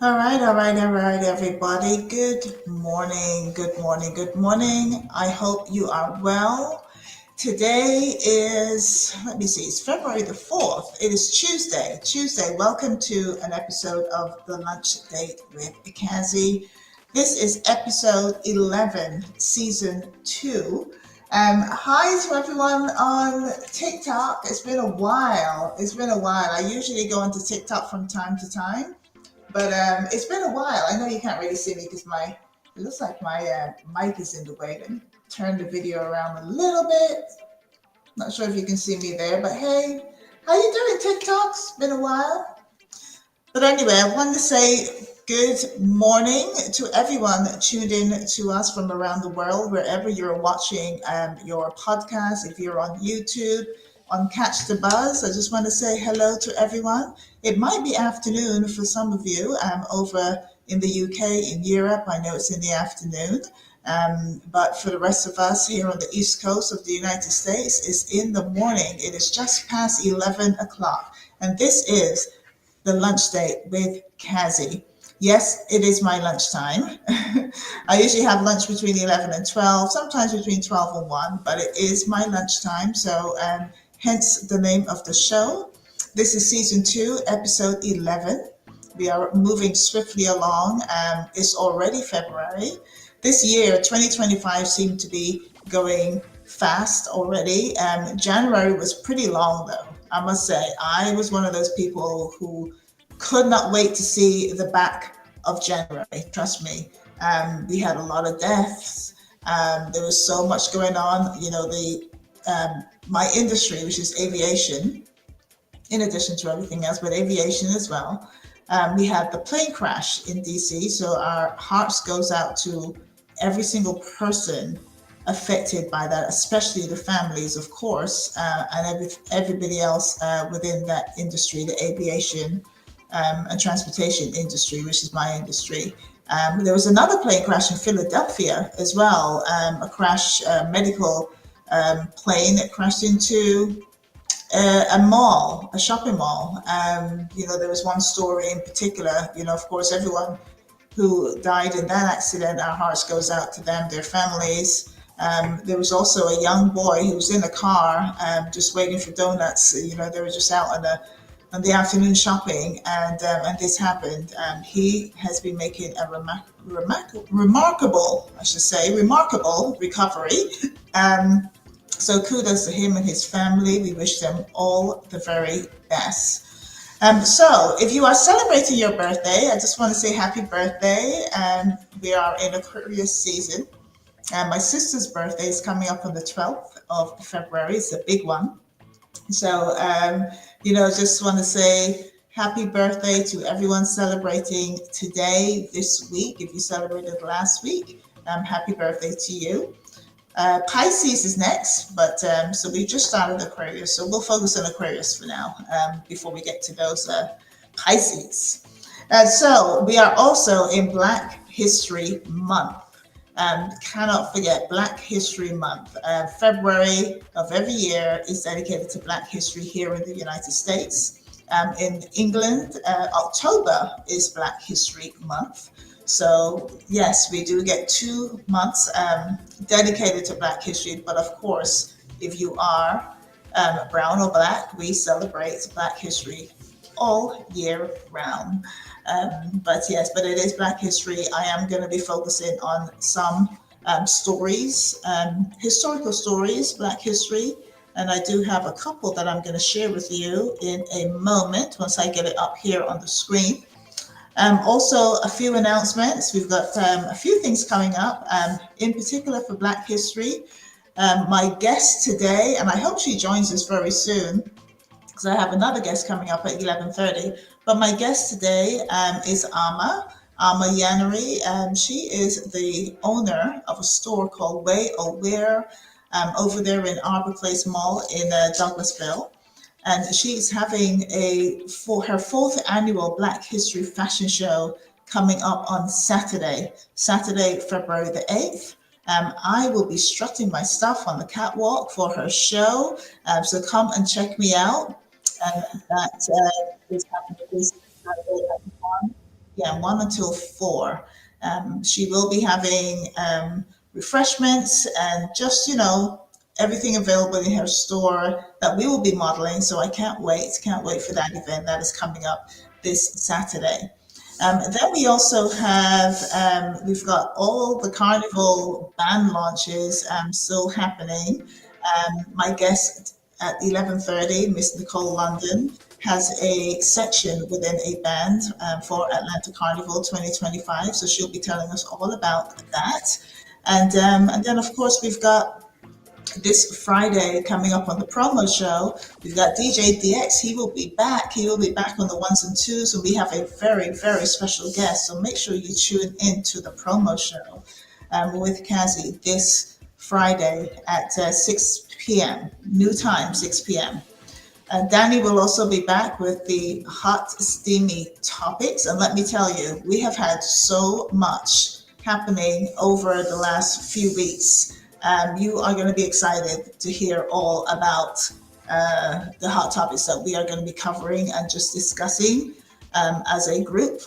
All right, everybody. Good morning, good morning, good morning. I hope you are well. Today is, let me see, it's February the 4th. It is Tuesday. Welcome to an episode of The Lunch Date with Cazzy. This is episode 11, season 2. Hi to everyone on TikTok. It's been a while. I usually go into TikTok from time to time. But it's been a while. I know you can't really see me because it looks like my mic is in the way. Let me turn the video around a little bit. Not sure if you can see me there, but hey, how you doing, TikTok? It's been a while. But anyway, I wanted to say good morning to everyone tuned in to us from around the world, wherever you're watching your podcast, if you're on YouTube, on Catch the Buzz. I just want to say hello to everyone. It might be afternoon for some of you over in the UK, in Europe. I know it's in the afternoon. But for the rest of us here on the East Coast of the United States, it's in the morning. It is just past 11 o'clock. And this is the lunch date with Cazzy. Yes, it is my lunchtime. I usually have lunch between 11 and 12, sometimes between 12 and 1, but it is my lunchtime. So hence the name of the show. This is season 2, episode 11. We are moving swiftly along. It's already February. This year, 2025, seemed to be going fast already. January was pretty long, though. I must say, I was one of those people who could not wait to see the back of January. Trust me. We had a lot of deaths. There was so much going on. You know, my industry, which is aviation, in addition to everything else, but aviation as well. We had the plane crash in DC, so our hearts goes out to every single person affected by that, especially the families, of course, and everybody else within that industry, the aviation and transportation industry, which is my industry. There was another plane crash in Philadelphia as well, a crash, medical plane that crashed into a mall, a shopping mall. There was one story in particular, of course, everyone who died in that accident, our hearts goes out to them, their families. There was also a young boy who was in a car just waiting for donuts. They were just out on on the afternoon shopping, and this happened. He has been making a remarkable, I should say, remarkable recovery. Um, so kudos to him and his family. We wish them all the very best. So if you are celebrating your birthday, I just want to say happy birthday. We are in Aquarius season. And my sister's birthday is coming up on the 12th of February. It's a big one. So, just want to say happy birthday to everyone celebrating today, this week. If you celebrated last week, happy birthday to you. Pisces is next, but so we just started Aquarius, so we'll focus on Aquarius for now before we get to those Pisces. So we are also in Black History Month. Cannot forget Black History Month. February of every year is dedicated to Black history here in the United States. In England, October is Black History Month. So yes, we do get 2 months dedicated to Black history. But of course, if you are brown or Black, we celebrate Black history all year round. But it is Black history. I am going to be focusing on some stories, historical stories, Black history. And I do have a couple that I'm going to share with you in a moment once I get it up here on the screen. Also, a few announcements. We've got a few things coming up, in particular for Black history. My guest today, and I hope she joins us very soon, because I have another guest coming up at 11:30. But my guest today is Ama Yanney. She is the owner of a store called WAYOWEAR over there in Arbor Place Mall in Douglasville. And she's having her 4th annual Black History Fashion Show coming up on Saturday, February the 8th. I will be strutting my stuff on the catwalk for her show. So come and check me out. That is happening this Saturday at 1. Yeah, 1 until 4. She will be having refreshments and just, everything available in her store that we will be modeling. So I can't wait for that event that is coming up this Saturday. Then we also have, we've got all the Carnival band launches still happening. My guest at 11:30, Ms Nicole London, has a section within a band for Atlanta Carnival 2025. So she'll be telling us all about that. And then, of course, we've got this Friday coming up on the promo show. We've got DJ DX. He will be back. He will be back on the 1s and 2s. And we have a very, very special guest. So make sure you tune into the promo show with Cazzy this Friday at 6 p.m. New time, 6 p.m. Danny will also be back with the hot, steamy topics. And let me tell you, we have had so much happening over the last few weeks. You are going to be excited to hear all about the hot topics that we are going to be covering and just discussing as a group.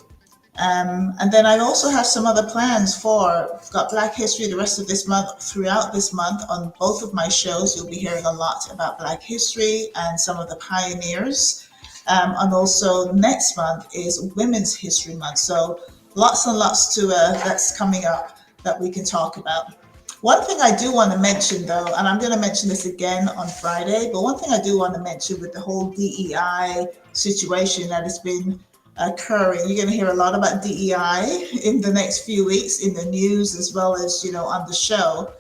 And then I also have some other plans we've got Black History the rest of this month, throughout this month on both of my shows. You'll be hearing a lot about Black history and some of the pioneers. And also next month is Women's History Month. So lots and lots that's coming up that we can talk about. One thing I do want to mention, though, and I'm going to mention this again on Friday, but one thing I do want to mention with the whole DEI situation that has been occurring, you're going to hear a lot about DEI in the next few weeks in the news as well as, on the show.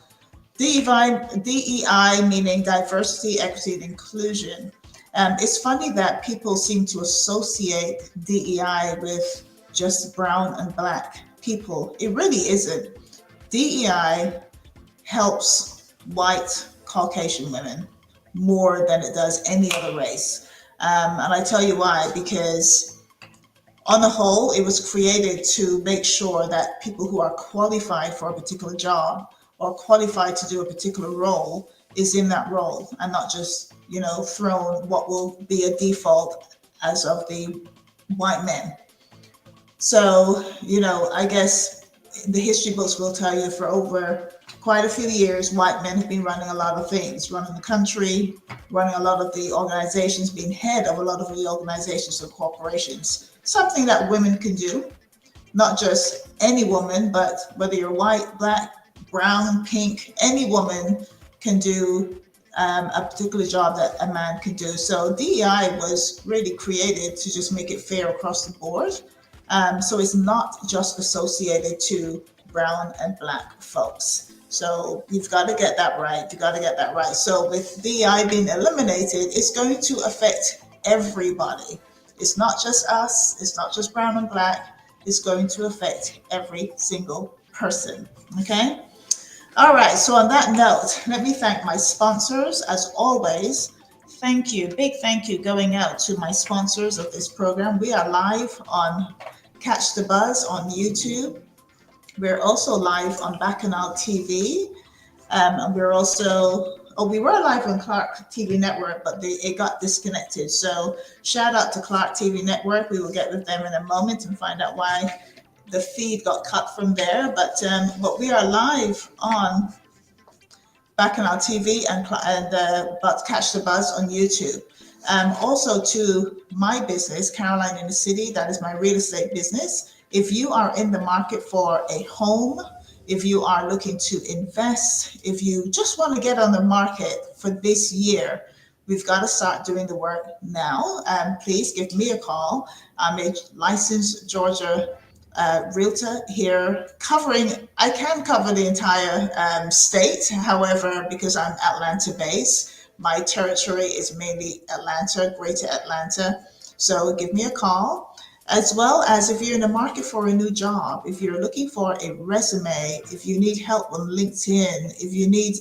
DEI meaning diversity, equity, and inclusion. It's funny that people seem to associate DEI with just brown and Black people. It really isn't. DEI helps white Caucasian women more than it does any other race. And I tell you why, because on the whole, it was created to make sure that people who are qualified for a particular job or qualified to do a particular role is in that role and not just, thrown what will be a default as of the white men. So, I guess the history books will tell you for over quite a few years, white men have been running a lot of things, running the country, running a lot of the organizations, being head of a lot of the organizations and corporations. Something that women can do, not just any woman, but whether you're white, black, brown, pink, any woman can do a particular job that a man can do. So DEI was really created to just make it fair across the board. So it's not just associated to brown and black folks. So you've got to get that right. You've got to get that right. So with DEI being eliminated, it's going to affect everybody. It's not just us. It's not just brown and black. It's going to affect every single person. Okay. All right. So on that note, let me thank my sponsors as always. Thank you. Big thank you going out to my sponsors of this program. We are live on Catch the Buzz on YouTube. We're also live on Bacchanal TV. And we're also, we were live on Clark TV Network, but it got disconnected. So shout out to Clark TV Network. We will get with them in a moment and find out why the feed got cut from there. But we are live on Bacchanal TV and Catch the Buzz on YouTube. Also to my business, Caroline in the City, that is my real estate business. If you are in the market for a home, if you are looking to invest, if you just want to get on the market for this year, we've got to start doing the work now. Please give me a call. I'm a licensed Georgia realtor here I can cover the entire state. However, because I'm Atlanta based, my territory is mainly Atlanta, Greater Atlanta. So give me a call. As well as if you're in the market for a new job, if you're looking for a resume, if you need help on LinkedIn, if you need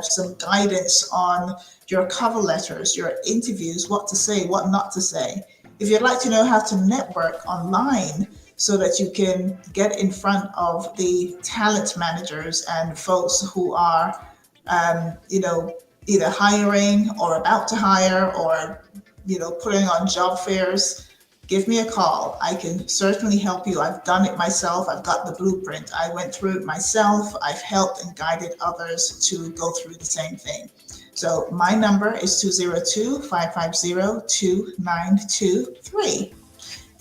some guidance on your cover letters, your interviews, what to say, what not to say. If you'd like to know how to network online so that you can get in front of the talent managers and folks who are, either hiring or about to hire or, putting on job fairs, give me a call. I can certainly help you. I've done it myself. I've got the blueprint. I went through it myself. I've helped and guided others to go through the same thing. So my number is 202-550-2923.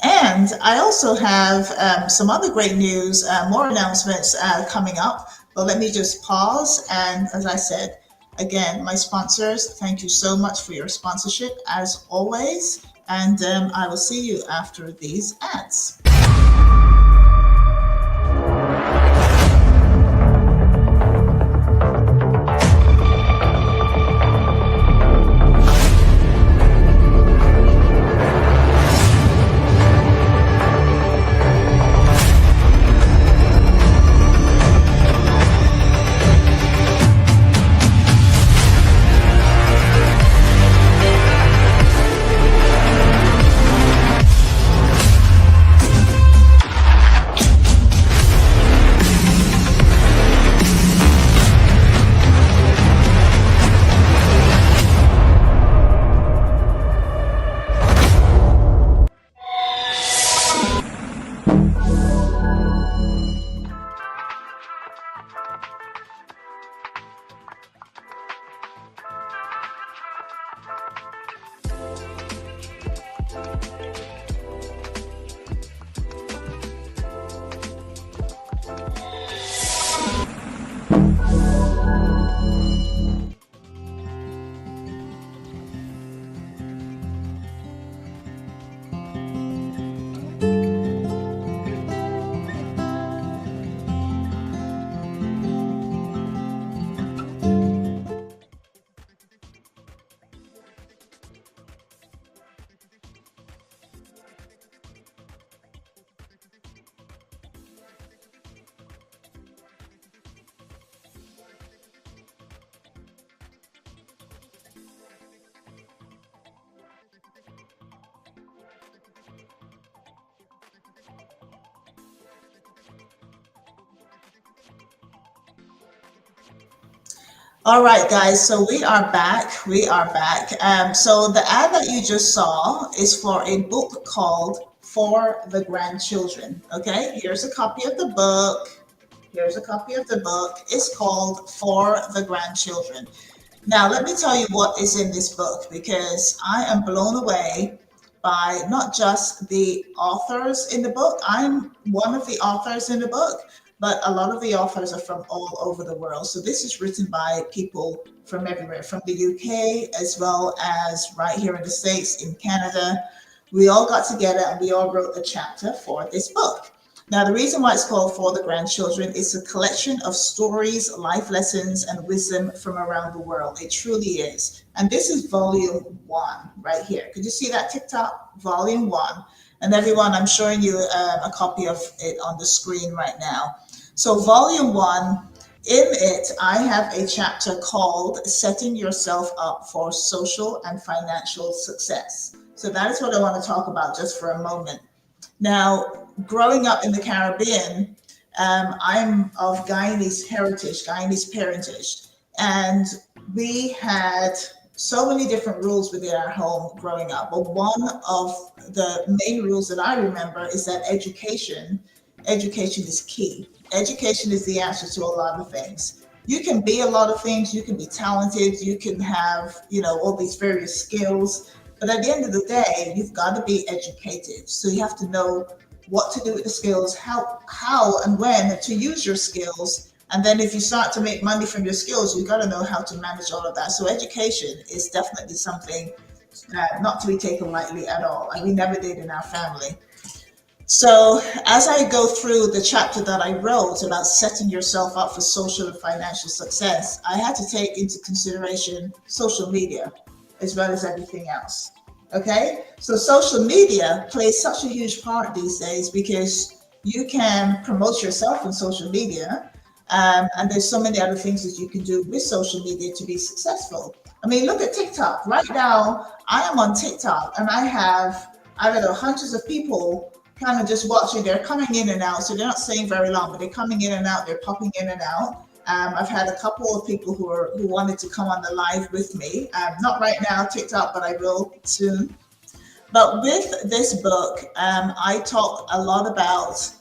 And I also have some other great news, more announcements coming up. But let me just pause. And as I said, again, my sponsors, thank you so much for your sponsorship as always. And I will see you after these ads. All right, guys, so we are back. We are back. So the ad that you just saw is for a book called For the Grandchildren. Okay, here's a copy of the book. Here's a copy of the book. It's called For the Grandchildren. Now, let me tell you what is in this book because I am blown away by not just the authors in the book. I'm one of the authors in the book, but a lot of the authors are from all over the world. So this is written by people from everywhere, from the UK as well as right here in the States, in Canada. We all got together and we all wrote a chapter for this book. Now, the reason why it's called For the Grandchildren is a collection of stories, life lessons, and wisdom from around the world. It truly is. And this is volume one right here. Could you see that TikTok? Volume one. And everyone, I'm showing you a copy of it on the screen right now. So, volume one, in it, I have a chapter called Setting Yourself Up for Social and Financial Success. So, that is what I want to talk about just for a moment. Now, growing up in the Caribbean, I'm of Guyanese heritage, Guyanese parentage, and we had so many different rules within our home growing up. But one of the main rules that I remember is that education is key. Education is the answer to a lot of things. You can be a lot of things. You can be talented. You can have, all these various skills. But at the end of the day, you've got to be educated. So you have to know what to do with the skills, how and when to use your skills. And then if you start to make money from your skills, you've got to know how to manage all of that. So education is definitely something not to be taken lightly at all. And we never did in our family. So as I go through the chapter that I wrote about setting yourself up for social and financial success, I had to take into consideration social media as well as everything else. Okay, so social media plays such a huge part these days because you can promote yourself on social media, and there's so many other things that you can do with social media to be successful. I mean, look at TikTok. Right now, I am on TikTok and I have, I don't know, hundreds of people kind of just watching. They're coming in and out, so they're not staying very long, but they're coming in and out, they're popping in and out. I've had a couple of people who wanted to come on the live with me. Not right now, TikTok, but I will soon. But with this book, I talk a lot about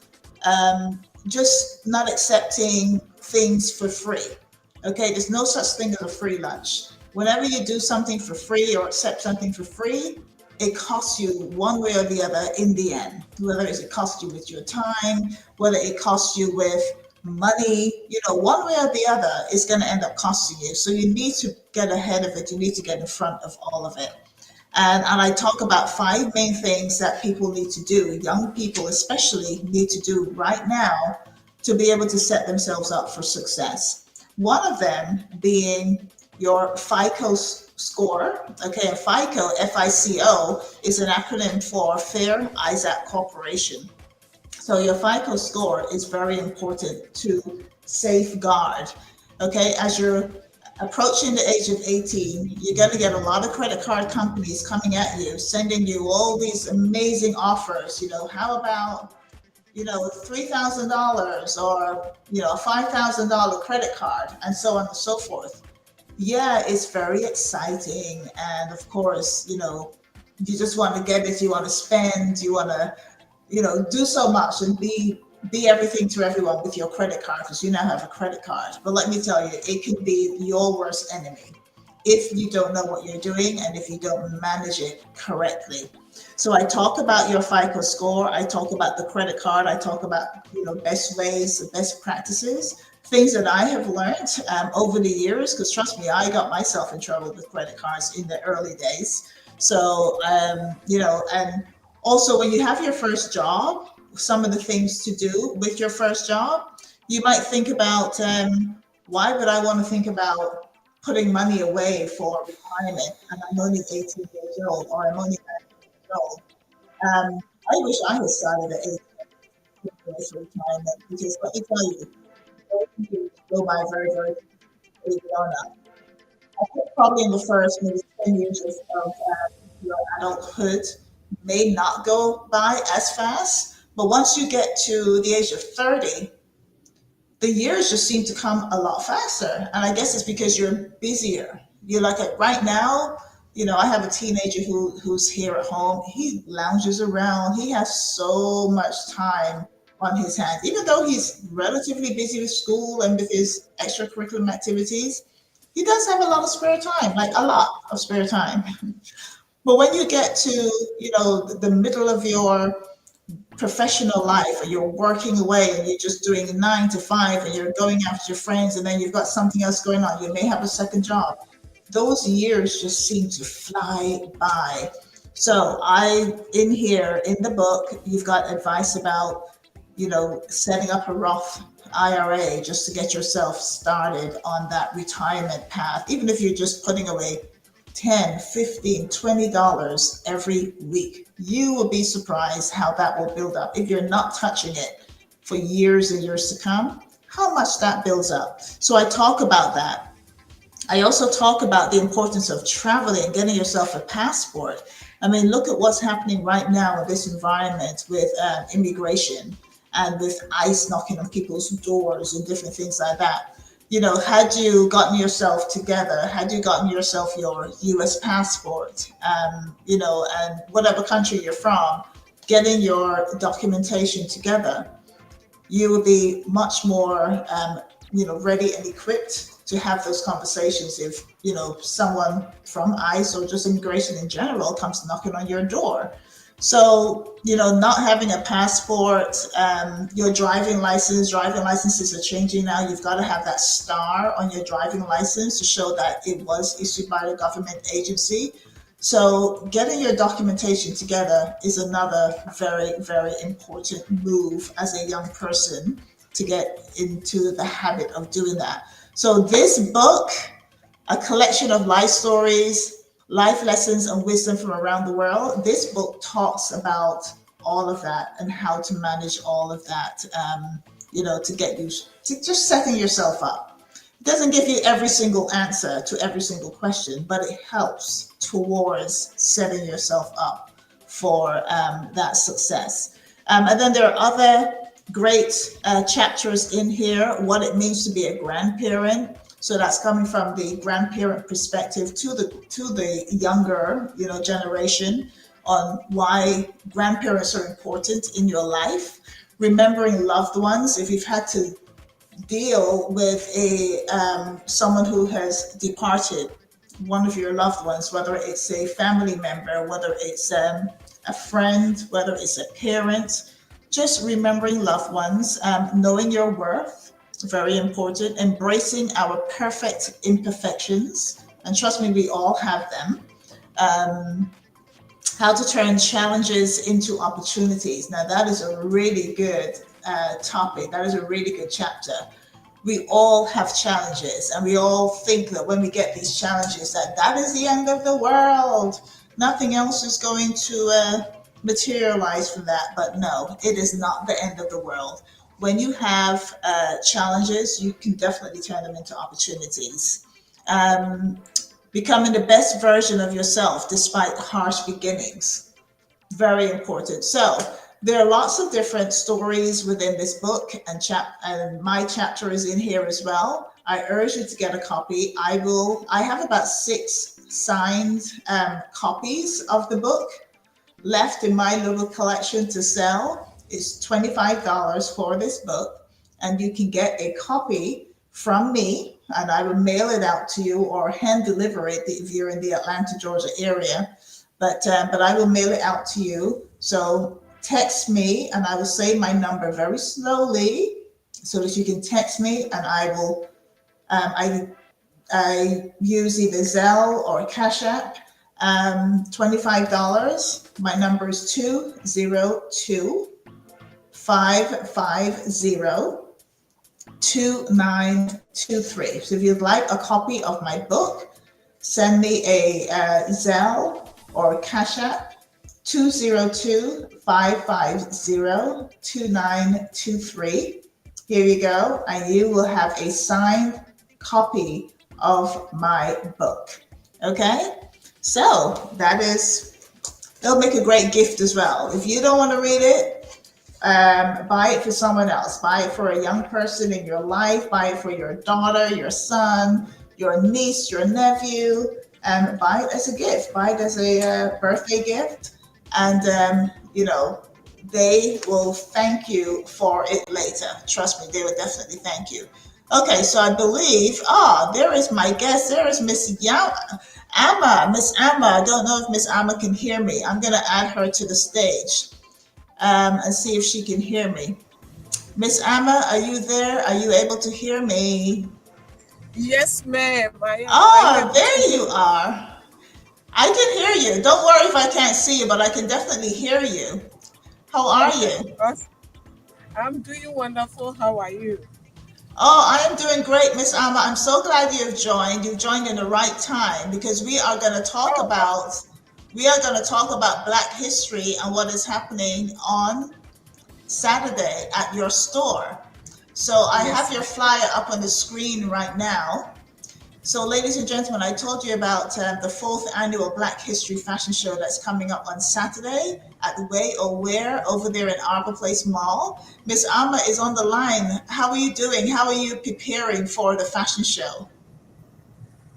just not accepting things for free. Okay, there's no such thing as a free lunch. Whenever you do something for free or accept something for free, it costs you one way or the other in the end. Whether it costs you with your time, whether it costs you with money, one way or the other is going to end up costing you. So you need to get ahead of it. You need to get in front of all of it. And I talk about 5 main things that people need to do, young people especially need to do right now to be able to set themselves up for success. One of them being your FICO score. Okay, and FICO, FICO, is an acronym for Fair Isaac Corporation. So your FICO score is very important to safeguard. Okay, as you're approaching the age of 18, you're going to get a lot of credit card companies coming at you, sending you all these amazing offers. How about, $3,000 or, a $5,000 credit card and so on and so forth. Yeah, it's very exciting. And of course, you just want to get it, you want to spend, you want to do so much and be everything to everyone with your credit card because you now have a credit card. But let me tell you, it can be your worst enemy if you don't know what you're doing and if you don't manage it correctly. So I talk about your FICO score. I talk about the credit card. I talk about, best ways, the best practices, things that I have learned over the years, because trust me, I got myself in trouble with credit cards in the early days. So, and also when you have your first job, some of the things to do with your first job, you might think about, why would I want to think about putting money away for retirement and I'm only 18 years old or I'm only 19 years old. I wish I had started at 18 years for retirement because let me tell you, those years go by very, very quickly on up. I think probably in the first maybe 10 years of your adulthood may not go by as fast, but once you get to the age of 30, the years just seem to come a lot faster. And I guess it's because you're busier. You're like right now, I have a teenager who's here at home. He lounges around. He has so much time on his hands. Even though he's relatively busy with school and with his extracurricular activities, he does have a lot of spare time, like a lot of spare time. But when you get to, the middle of your professional life, or you're working away and you're just doing 9 to 5 and you're going after your friends, and then you've got something else going on, you may have a second job. Those years just seem to fly by. So in here in the book, you've got advice about, setting up a Roth IRA just to get yourself started on that retirement path, even if you're just putting away 10, 15, $20 every week. You will be surprised how that will build up. If you're not touching it for years and years to come, how much that builds up. So I talk about that. I also talk about the importance of traveling and getting yourself a passport. I mean, look at what's happening right now in this environment with immigration and with ICE knocking on people's doors and different things like that. Had you gotten yourself together, had you gotten yourself your US passport, and whatever country you're from, getting your documentation together, you will be much more, ready and equipped to have those conversations if, someone from ICE or just immigration in general comes knocking on your door. So, not having a passport, your driving licenses are changing now. You've got to have that star on your driving license to show that it was issued by a government agency. So getting your documentation together is another very, very important move as a young person to get into the habit of doing that. So this book, a collection of life stories, life lessons and wisdom from around the world. This book talks about all of that and how to manage all of that, to get you to just setting yourself up. It doesn't give you every single answer to every single question, but it helps towards setting yourself up for that success. And then there are other great chapters in here, what it means to be a grandparent. So that's coming from the grandparent perspective to the younger, generation, on why grandparents are important in your life. Remembering loved ones, if you've had to deal with someone who has departed, one of your loved ones, whether it's a family member, whether it's a friend, whether it's a parent, just remembering loved ones, knowing your worth, very important, embracing our perfect imperfections, and trust me, we all have them. How to turn challenges into opportunities. Now that is a really good topic. That is a really good chapter. We all have challenges, and we all think that when we get these challenges that is the end of the world. Nothing else is going to materialize from that. But no, it is not the end of the world. When you have challenges, you can definitely turn them into opportunities. Becoming the best version of yourself despite harsh beginnings. Very important. So there are lots of different stories within this book, and my chapter is in here as well. I urge you to get a copy. I have about 6 signed copies of the book left in my little collection to sell. It's $25 for this book, and you can get a copy from me, and I will mail it out to you or hand deliver it if you're in the Atlanta, Georgia area. But I will mail it out to you. So text me, and I will say my number very slowly so that you can text me, and I will. I use either Zelle or Cash App. $25. My number is 202-550-2923. So if you'd like a copy of my book, send me a Zelle or Cash App, 202-550-2923. Here you go, and you will have a signed copy of my book. Okay, so it'll make a great gift as well. If you don't want to read it, buy it for someone else. Buy it for a young person in your life. Buy it for your daughter, your son, your niece, your nephew, and buy it as a gift. Buy it as a birthday gift, and they will thank you for it later. Trust me, they will definitely thank you. Okay, so I believe, there is my guest. There is Ama. Ms Ama. I don't know if Ms Ama can hear me. I'm going to add her to the stage and see if she can hear me. Miss Ama, are you there? Are you able to hear me? Yes, ma'am. I am. Are you Oh, able to there hear you me? are. I can hear you. Don't worry if I can't see you, but I can definitely hear you. How are Okay. you? Awesome. I'm doing wonderful. How are you? Oh, I am doing great, Miss Alma. I'm so glad you've joined. You've joined in the right time because Oh, we are going to talk about Black history and what is happening on Saturday at your store. So I have yes, your ma'am. flyer up on the screen right now. So, ladies and gentlemen, I told you about the fourth annual Black History Fashion Show that's coming up on Saturday at the WAYOWEAR over there in Arbor Place Mall. Miss Ama is on the line. How are you doing? How are you preparing for the fashion show?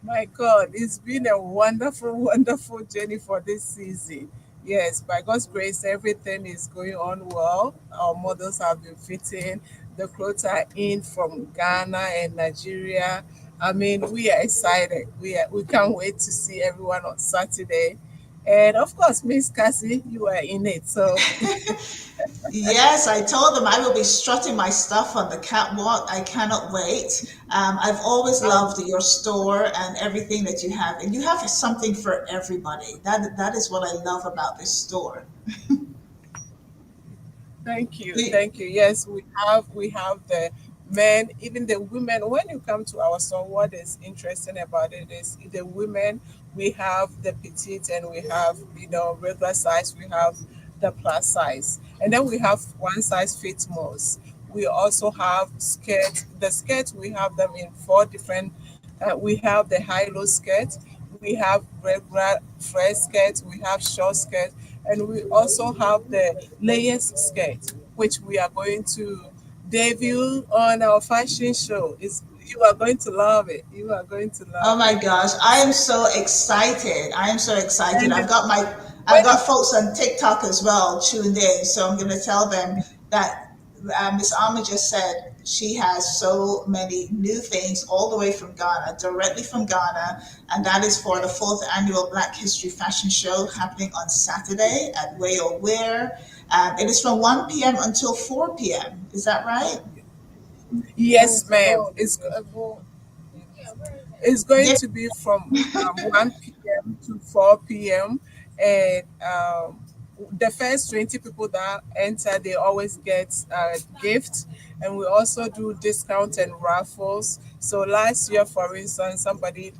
My God, it's been a wonderful, wonderful journey for this season. Yes, by God's grace, everything is going on well. Our models have been fitting. The clothes are in from Ghana and Nigeria. I mean, we are excited. We can't wait to see everyone on Saturday. And of course, Miss Cassie, you are in it. So Yes, I told them I will be strutting my stuff on the catwalk. I cannot wait. I've always um, loved your store and everything that you have, and you have something for everybody. That is what I love about this store. thank you, Do- thank you. Yes, we have the men, even the women. When you come to our store, what is interesting about it is the women. We have the petite and we have regular size. We have the plus size, and then we have one size fits most. We also have skirts. The skirts we have them in four different. We have the high-low skirt. We have regular fresh skirt. We have short skirt, and we also have the layers skirt, which we are going to debut on our fashion show. Is You are going to love it. You are going to Oh love my it. gosh, I am so excited. I am so excited. And I've when you got folks on TikTok as well tuned in, so I'm going to tell them that Miss Ama just said she has so many new things all the way from Ghana, directly from Ghana, and that is for the yes, fourth annual Black History Fashion Show happening on Saturday at Wayo Wear. It is from 1 p.m. until 4 p.m. Is that right? yes, ma'am. It's going Yeah. to be from 1 p.m. to 4 p.m. And the first 20 people that enter, they always get a gift. And we also do discount and raffles. So last year, for instance, somebody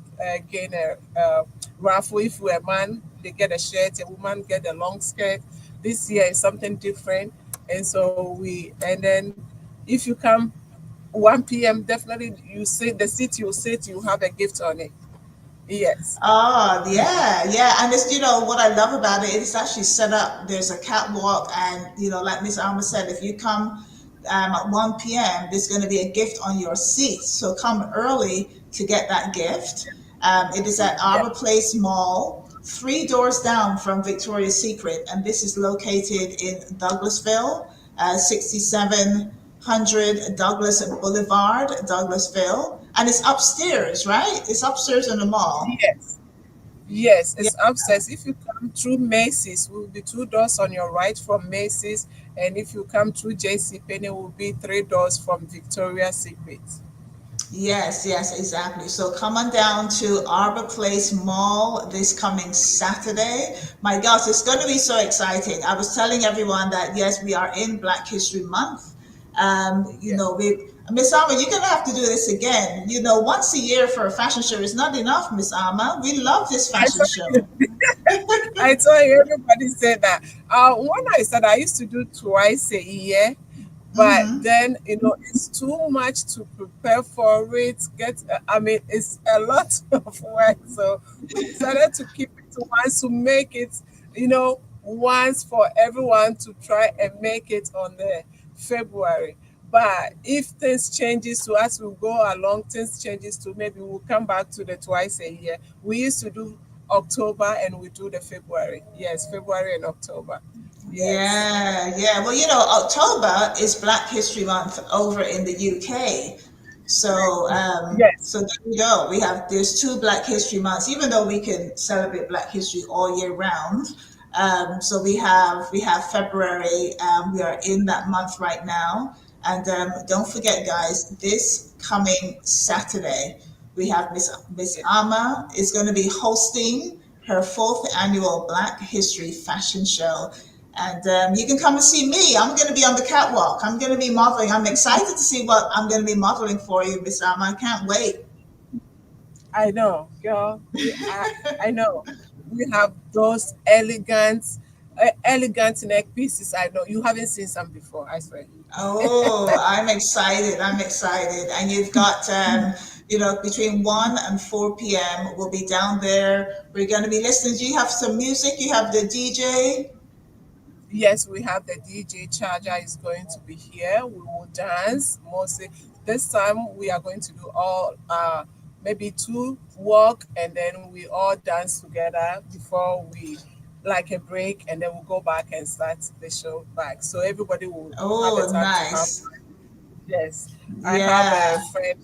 gained a raffle. If you're a man, they get a shirt, a woman get a long skirt. This year is something different. And then if you come 1 p.m. definitely you sit the seat you sit you have a gift on it. Yes. Oh, yeah, yeah. And it's, what I love about it, it's actually set up. There's a catwalk, and, like Miss Alma said, if you come at 1 p.m., there's going to be a gift on your seat. So come early to get that gift. It is at Yeah. Arbor Place Mall, three doors down from Victoria's Secret, and this is located in Douglasville, 6700 Douglas Boulevard, Douglasville. And it's upstairs, right? It's upstairs in the mall. Yes. Yes, Yeah. it's upstairs. If you come through Macy's, will be two doors on your right from Macy's, and if you come through JC Penney, will be three doors from Victoria's Secret. Yes, yes, exactly. So come on down to Arbor Place Mall this coming Saturday. My gosh, it's going to be so exciting. I was telling everyone that yes, we are in Black History Month. Yeah. Miss Alma, you're going to have to do this again. Once a year for a fashion show is not enough, Miss Alma. We love this I fashion told show. you. I told you. Everybody said that. When I started, I used to do twice a year. But Hmm. then it's too much to prepare for it. I mean, it's a lot of work, so we decided to keep it to once to make it, once for everyone to try and make it on the February. But if things changes to as we go along, things changes to maybe we'll come back to the twice a year. We used to do October and we do the February. Yes, February and October. Yes, Yeah, yeah. Well, October is Black History Month over in the UK. So, yes, there you go. There's two Black History Months, even though we can celebrate Black History all year round. So we have February. We are in that month right now, and don't forget, guys, this coming Saturday we have Ms yes. Ama is going to be hosting her fourth annual Black History Fashion Show. And you can come and see me. I'm going to be on the catwalk. I'm going to be modeling. I'm excited to see what I'm going to be modeling for you, Miss Alma. I can't wait. I know, girl. I know. We have those elegant neck pieces. I know you haven't seen some before. I swear. Oh, I'm excited. I'm excited. And you've got, between 1 and 4 p.m., we'll be down there. We're going to be listening. Do you have some music? You have the DJ? Yes, we have the DJ Charger is going to be here. We will dance mostly. This time we are going to do all maybe two walk and then we all dance together before we like a break and then we'll go back and start the show back. So everybody will have a Oh, time to have nice. fun. Yes, I have a Yeah. friend,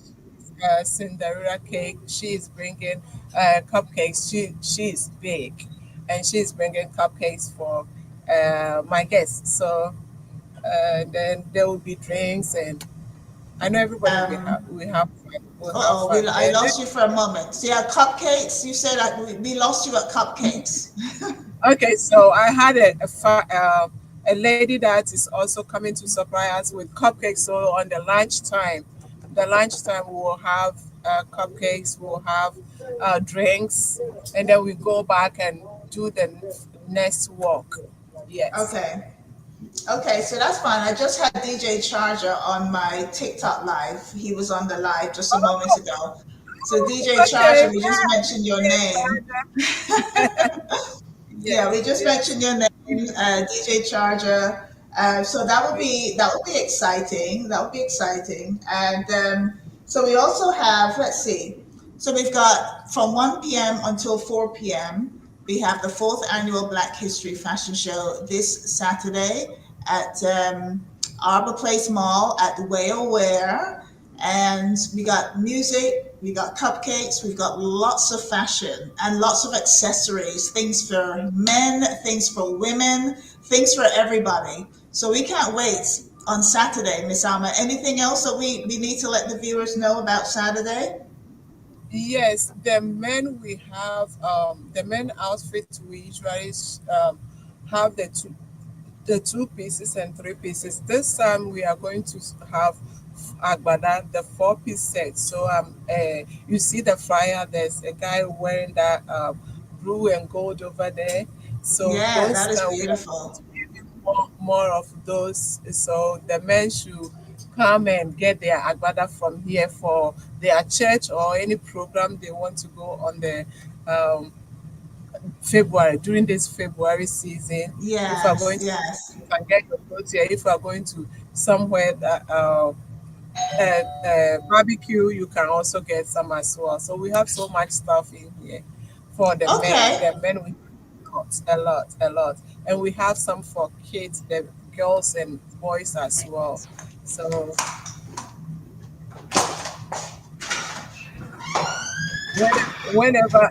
Cinderella Cake. She is bringing cupcakes. She is big, and she's bringing cupcakes for my guests. So then there will be drinks, and I know everybody will have fun. Will have Uh-oh, fun. I lost you for a moment. So yeah, cupcakes. You said that we lost you at cupcakes. Okay, so I had a lady that is also coming to supply us with cupcakes. So on the lunchtime we will have cupcakes, we'll have drinks, and then we go back and do the next walk. Yes. Okay. Okay, so that's fine. I just had DJ Charger on my TikTok live. He was on the live just a moment Oh, ago. So DJ okay. Charger, we just mentioned your name. Yeah, we Yes, just yes. mentioned your name, DJ Charger. So that would be exciting. That would be exciting. And so we also have, let's see. So we've got from 1 p.m. until 4 p.m. We have the fourth annual Black History Fashion Show this Saturday at Arbor Place Mall at WAYOWEAR. And we got music, we got cupcakes, we've got lots of fashion and lots of accessories, things for men, things for women, things for everybody. So we can't wait on Saturday, Miss Alma. Anything else that we need to let the viewers know about Saturday? Yes, the men outfit we usually have the two pieces and three pieces. This time we are going to have agbada, the four-piece set. So you see the flyer. There's a guy wearing that blue and gold over there. So Yeah, those that is time we are going to beautiful. give you more of those. So the men should come and get their agbada from here for their church or any program they want to go on the um, February during this February season. If you are Yes, going to, yes. you can get your clothes here. If you are going to somewhere that barbecue, you can also get some as well. So we have so much stuff in here for the men. Okay. The men we have a lot, and we have some for kids, the girls and boys as well. So whenever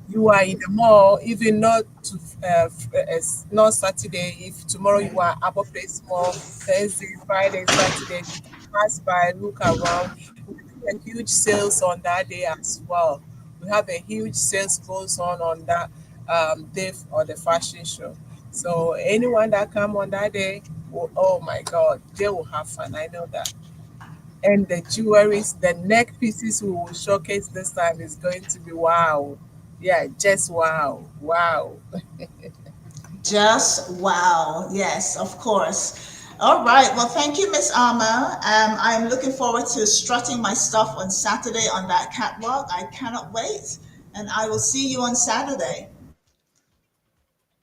you are in the mall, even not to not Saturday, if tomorrow you are Apple Place Mall, Thursday, Friday, Saturday, pass by, look around. We do a huge sales on that day as well. We have a huge sales goes on that day or the fashion show. So anyone that come on that day, oh my God, they will have fun. I know that. And the jewelries, the neck pieces we will showcase this time is going to be wow. Yeah, just wow. Wow. Just wow. Yes, of course. All right. Well, thank you, Miss Alma. I'm looking forward to strutting my stuff on Saturday on that catwalk. I cannot wait. And I will see you on Saturday.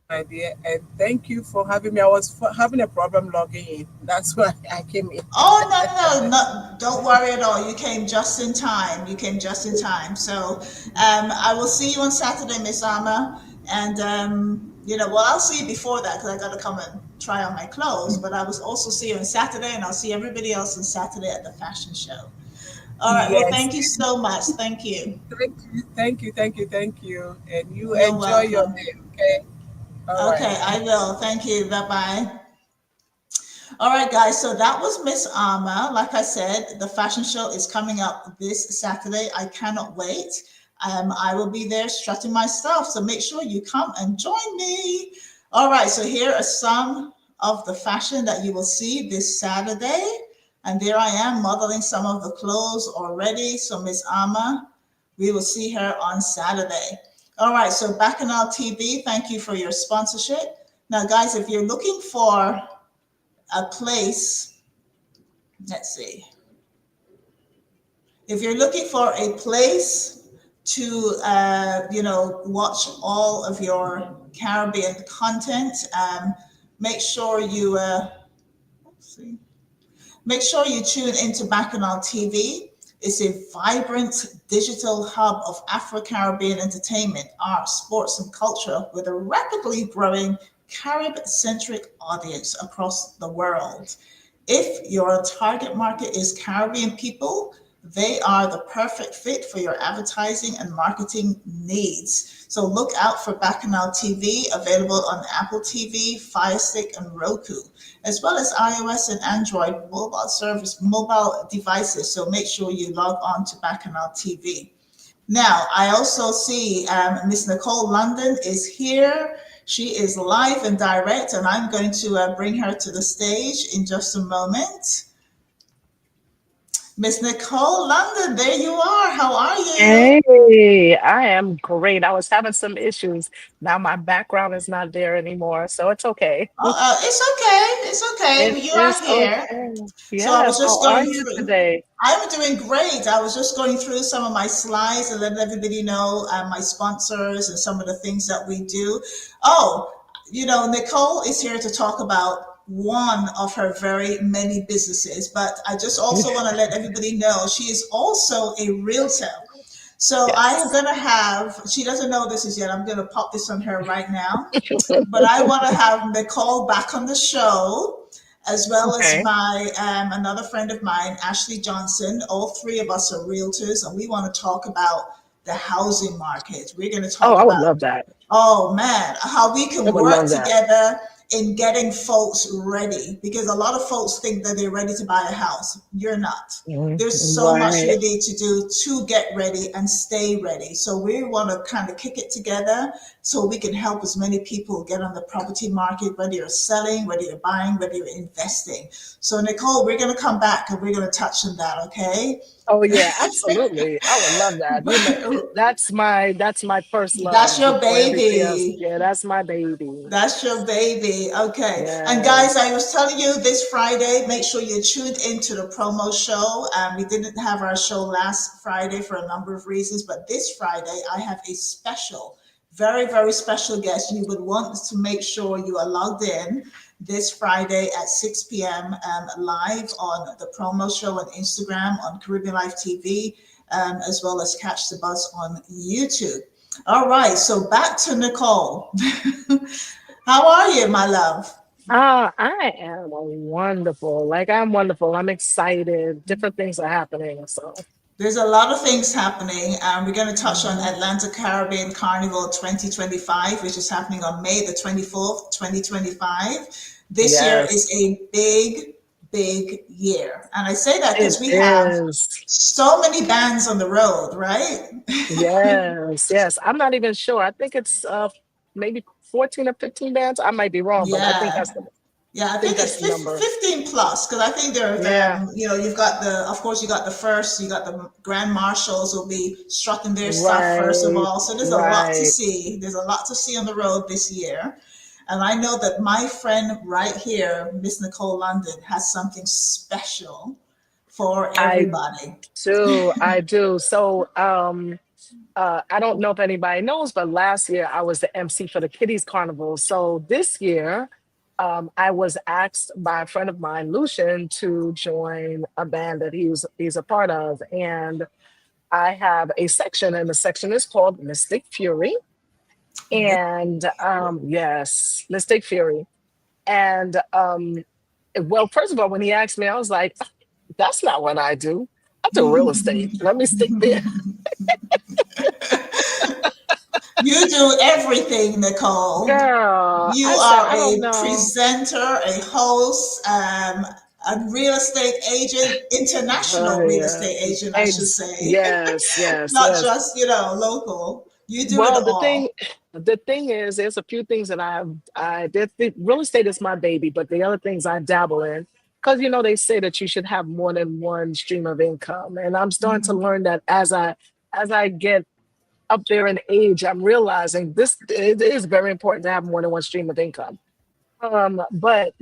My dear, and thank you for having me. I was having a problem logging in. That's why I came in. Oh, no, no, no, no, don't worry at all. You came just in time. You came just in time. So I will see you on Saturday, Miss Alma. And, well, I'll see you before that because I got to come and try on my clothes. But I was also see you on Saturday, and I'll see everybody else on Saturday at the fashion show. All right. Well, Yes. thank you so much. Thank you. Thank you. Thank you. Thank you. Thank you. And you You're enjoy your welcome. day. Okay. All right. Okay, I will. Thank you. Bye bye. All right, guys. So that was Ms Ama. Like I said, the fashion show is coming up this Saturday. I cannot wait. I will be there strutting my stuff. So make sure you come and join me. All right. So here are some of the fashion that you will see this Saturday. And there I am modeling some of the clothes already. So Ms Ama, we will see her on Saturday. All right. So Bacchanal TV, thank you for your sponsorship. Now, guys, if you're looking for a place, let's see, if you're looking for a place to watch all of your Caribbean content, make sure you see, make sure you tune into Bacchanal TV. It's a vibrant digital hub of Afro-Caribbean entertainment, art, sports, and culture with a rapidly growing Carib-centric audience across the world. If your target market is Caribbean people, they are the perfect fit for your advertising and marketing needs. So look out for Bacchanal TV, available on Apple TV, Fire Stick, and Roku, as well as iOS and Android mobile devices. So make sure you log on to Bacchanal TV. Now, I also see Ms Nicole London is here. She is live and direct, and I'm going to bring her to the stage in just a moment. Miss Nicole London, there you are. How are you? Hey, I am great. I was having some issues. Now my background is not there anymore, so it's okay. It's okay. It's It okay. You are is here. okay. So I was Yes, how just are going you through. today? I'm doing great. I was just going through some of my slides and letting everybody know my sponsors and some of the things that we do. Oh, Nicole is here to talk about one of her very many businesses, but I just also want to let everybody know she is also a realtor. So I am Yes. going to have, she doesn't know this is yet, I'm going to pop this on her right now, but I want to have Nicole back on the show, as well as Okay. my another friend of mine, Ashley Johnson. All three of us are realtors, and we want to talk about the housing market. We're going to Oh, talk I would about, love that. oh man, how we I can would work love that. together in getting folks ready, because a lot of folks think that they're ready to buy a house. You're not. There's so much Right. you need to do to get ready and stay ready. So we want to kind of kick it together so we can help as many people get on the property market, whether you're selling, whether you're buying, whether you're investing. So Nicole, we're going to come back and we're going to touch on that, okay? Oh yeah, absolutely. I would love that. That's my first That's love your before everything else. baby. Yeah, that's my baby. That's your baby. Okay. And guys, Yes. I was telling you this Friday, make sure you tuned into the promo show. We didn't have our show last Friday for a number of reasons, but this Friday, I have a special, very, very special guest. You would want to make sure you are logged in this Friday at 6 p.m. Live on the promo show on Instagram, on Caribbean Life TV, as well as Catch the Bus on YouTube. All right, so back to Nicole. How are you, my love? I am wonderful. Like I'm wonderful. I'm excited. Different things are happening. So There's a lot of things happening. We're going to touch on mhm. Atlanta Caribbean Carnival 2025, which is happening on May the 24th, 2025. This year is Yes, a big, big year. And I say that it because we have is. so many bands on the road, right? Yes, yes. I'm not even sure. I think it's maybe 14 or 15 bands. I might be wrong, but I think Yeah. that's the Yeah, I think think it's that's the number. 15 plus, because I think there's, Yeah. you've got of course, you got the first, you got the grand marshals will be strutting their stuff first of Right. all. So there's a lot to Right. see. There's a lot to see on the road this year. And I know that my friend right here, Miss Nicole London, has something special for I everybody. do. I do. So I don't know if anybody knows, but last year I was the MC for the Kiddies Carnival. So this year, I was asked by a friend of mine, Lucian, to join a band that he's a part of, and I have a section, and the section is called Mystic Fury. And yes, Mystic Fury. And well, first of all, when he asked me, I was like, that's not what I do. I do real estate. Let me stick there. You do everything, Nicole. Girl, You I said, are I don't a know. presenter, a host, a real estate agent, international real Yeah. estate agent, I should say. Yes, yes, Not yes. just, local. You do it Well, all. the thing is, there's a few things that real estate is my baby, but the other things I dabble in, because they say that you should have more than one stream of income, and I'm starting to Mhm. learn that as I get up there in age, I'm realizing this it is very important to have more than one stream of income. But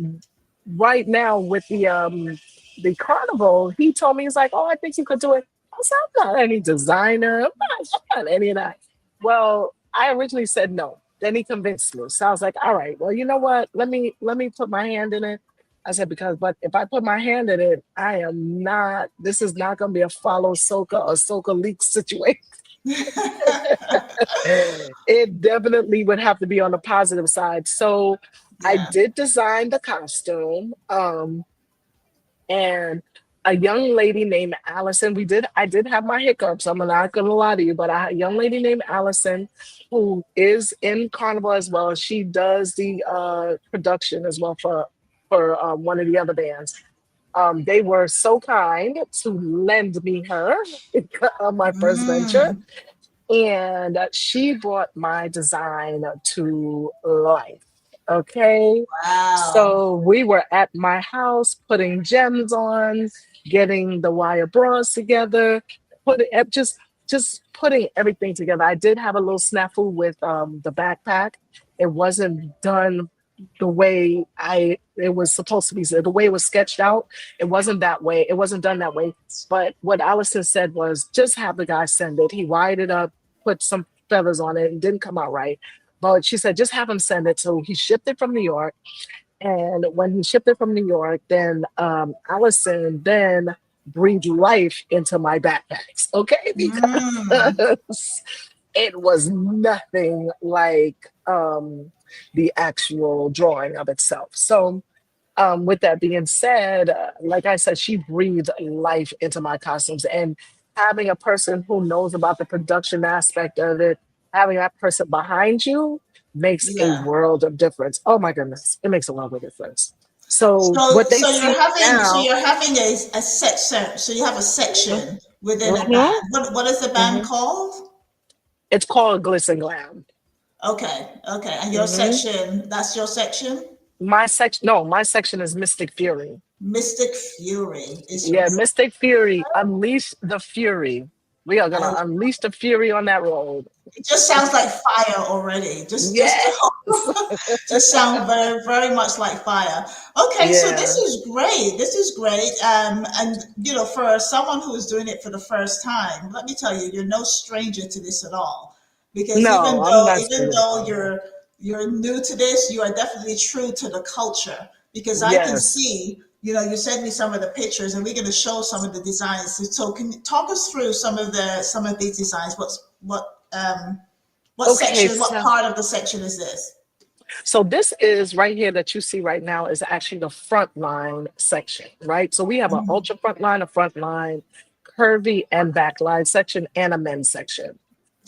right now with the carnival, he told me he's like, "Oh, I think you could do it." I said, "I'm not any designer. I'm not any of that." Well, I originally said no. Then he convinced me. So I was like, "All right, well, you know what? Let me put my hand in it." I said, because but if I put my hand in it, I am not. This is not going to be a follow Soka or Soka leak situation. It definitely would have to be on the positive side. So I Yeah. did design the costume. And a young lady named Allison, I did have my hiccups. I'm not gonna lie to you, but I had a young lady named Allison who is in Carnival as well. She does the production as well for one of the other bands. They were so kind to lend me her on my first venture, Mm. and she brought my design to life. Okay. Wow. So we were at my house putting gems on, getting the wire bras together, just putting everything together. I did have a little snafu with the backpack. It wasn't done the way I it was supposed to be. The way it was sketched out, it wasn't that way. It wasn't done that way. But what Allison said was just have the guy send it. He wired it up, put some feathers on it, and didn't come out right. But she said just have him send it. So he shipped it from New York. And when he shipped it from New York, then Allison then breathed life into my backpacks. Okay, Mm. because it was nothing like the actual drawing of itself. So with that being said, like I said, she breathed life into my costumes, and having a person who knows about the production aspect of it, having that person behind you makes a Yeah. world of difference. Oh my goodness, it makes a world of difference. So So, what they so see you're having, so now, you're having a section. So you have a mhm, section within a mhm, band. What is the band mhm. called? It's called Glitz and Glam. Okay, okay. And your Mhm. section, that's your section? My section is Mystic Fury. Mystic Fury is your Yeah, section. Mystic Fury, unleash the fury. We are gonna I unleash the fury on that road. It just sounds like fire already. Just Yes. just sound very, very much like fire. Okay, so this Yeah. is great. This is great. And for someone who is doing it for the first time, let me tell you, you're no stranger to this at all. Because No, even I'm though not even scared though about it. you're new to this, you are definitely true to the culture. Because I can Yes. see, you sent me some of the pictures, and we're going to show some of the designs. So can you talk us through some of these designs? What Okay, section, what part of the section is this? so this is right here that you see right now is actually the front line section, right? So we have an Mhm. ultra front line, curvy and back line section, and a men's section.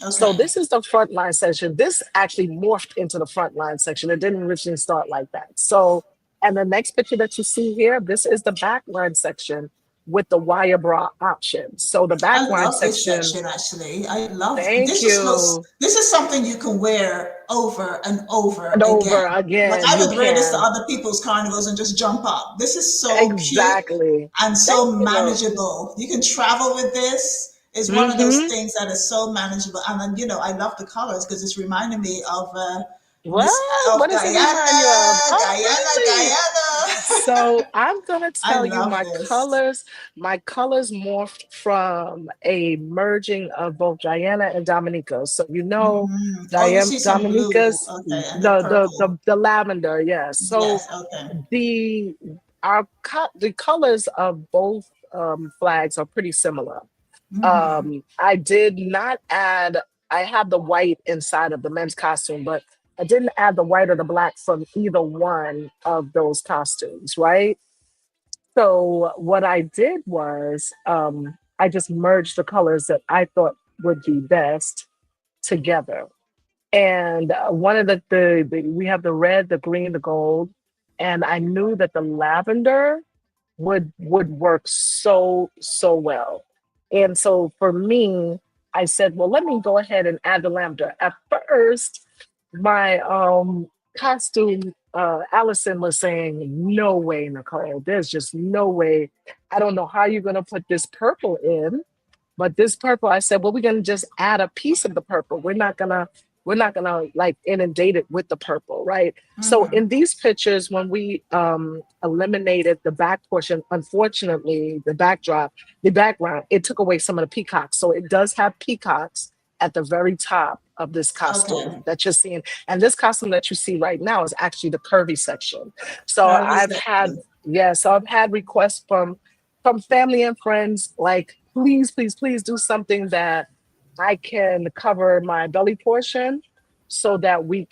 So Okay. this is the front line section. This actually morphed into the front line section. It didn't originally start like that. So, and the next picture that you see here, this is the back line section with the wire bra option. So the I back line love this section, section actually. I love thank this. Just looks. you. This is something you can wear over and over And over again. Like again, I you would wear this to can. other people's carnivals and just jump up. This is so cute Exactly. and Thank so you. manageable. You can travel with this. It's one of those Mm-hmm. things that is so manageable. And then, I love the colors because it's reminding me of Miss What? of What does it remind you of? Guyana, Oh, Guyana, really? Guyana. So I'm gonna I tell you love this. my colors morphed from a merging of both Diana and Dominica. So Oh, you Diane see some blue. Dominica's Okay, and the purple. the lavender, yes. So Yes, okay. the the colors of both flags are pretty similar. I did not add. I have the white inside of the men's costume, but I didn't add the white or the black from either one of those costumes, right? So what I did was I just merged the colors that I thought would be best together. And one of the we have the red, the green, the gold, and I knew that the lavender would work so well. And so for me, I said, well, let me go ahead and add the lavender. At first, my costume, Allison was saying, no way, Nicole, there's just no way. I don't know how you're gonna put this purple in, but this purple, I said, well, we're gonna just add a piece of the purple. We're not gonna like inundate it with the purple, right? So Mm-hmm. in these pictures, when we eliminated the back portion, unfortunately, the background, it took away some of the peacocks. So it does have peacocks at the very top of this Okay. costume that you're seeing. And this costume that you see right now is actually the curvy section. So Curly I've had, section. yeah, so I've had requests from family and friends, like, please, please, please do something that I can cover my belly portion so that we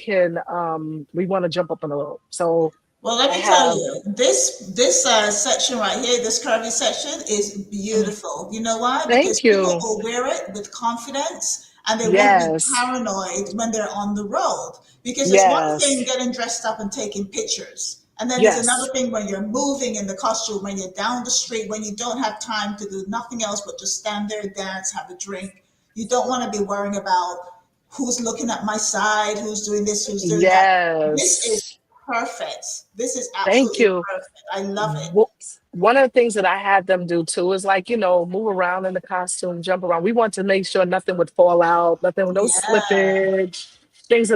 want to jump up on the rope. So Well, let I me tell have, you, this section right here, this curvy section is beautiful. You know why? Because thank people you. will wear it with confidence and they won't be Yes, paranoid when they're on the road. Because it's one thing yes, getting dressed up and taking pictures, and then it's another yes, thing when you're moving in the costume, when you're down the street, when you don't have time to do nothing else but just stand there, dance, have a drink. You don't want to be worrying about who's looking at my side, who's doing this, who's doing that. This is yes. perfect. This is Thank absolutely you. perfect. I love it. Wh- One of the things that I had them do too is like, move around in the costume, jump around. We want to make sure nothing would fall out, nothing, no Yeah. slippage, things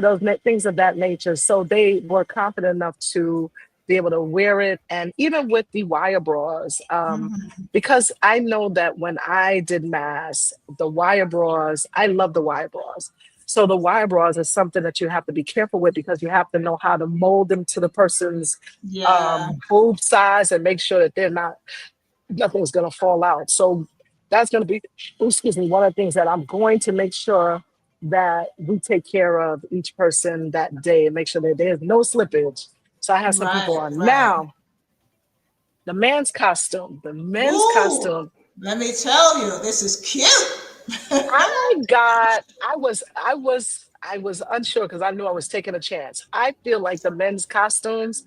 of that nature. So they were confident enough to be able to wear it, and even with the wire bras, Hmm. because I know that when I did mass, the wire bras, I love the wire bras. So the wire bras is something that you have to be careful with because you have to know how to mold them to the person's Yeah. boob size and make sure that nothing's going to fall out. So that's going to be, excuse me, one of the things that I'm going to make sure that we take care of each person that day and make sure that there's no slippage. So I have some Right. people on Right. now. The man's costume, the men's Ooh. costume. Let me tell you, this is cute. I was unsure because I knew I was taking a chance. I feel like the men's costumes